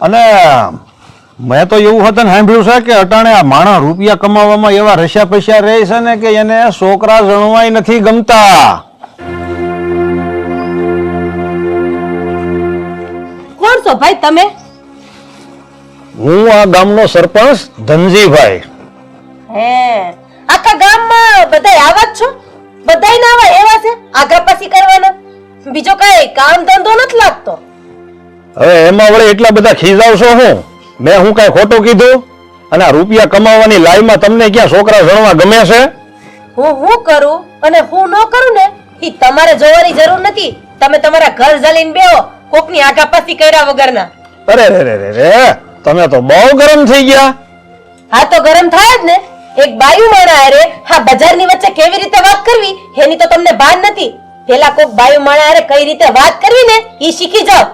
અને મેં તો એવું હતું ને સાંભળ્યું છે કે અટાણે આ માણસ રૂપિયા કમાવામાં એવા રસ્યા પૈસા રહે છે ને કે એને છોકરા જણવાય નથી ગમતા. કોણ છો ભાઈ તમે? હું આ ગામનો સરપંચ ધનજીભાઈ. હે, આખા ગામમાં બધાય આવા જ છો? બધાય ના આવા એવા છે આગા પાછી કરવાના? બીજો કઈ કામ ધંધો નથી લાગતો? હવે એમાં વળે એટલા બધા ખીજાવશો હું? મેં હું કઈ ખોટું કીધું? અને આ રૂપિયા કમાવાની લાઈમાં તમને ક્યાં છોકરા જણવા ગમે છે? હું કરું અને હું ન કરું ને ઈ તમારે જોવાની જરૂર નથી. તમે તમારા ઘર જલીને બેહો કોકની આગા પાછી કર્યા વગરના. અરે રે રે રે રે, તમે તો બહુ ગરમ થઈ ગયા. હા તો ગરમ થાય જ ને. એક બાયું માણા હારે હા બજારની વચ્ચે કેવી રીતે વાત કરવી એની તો તમને ભાન નથી. પેલા કોક બાયું માણા હારે કઈ રીતે વાત કરવી ને ઈ શીખી જાઓ.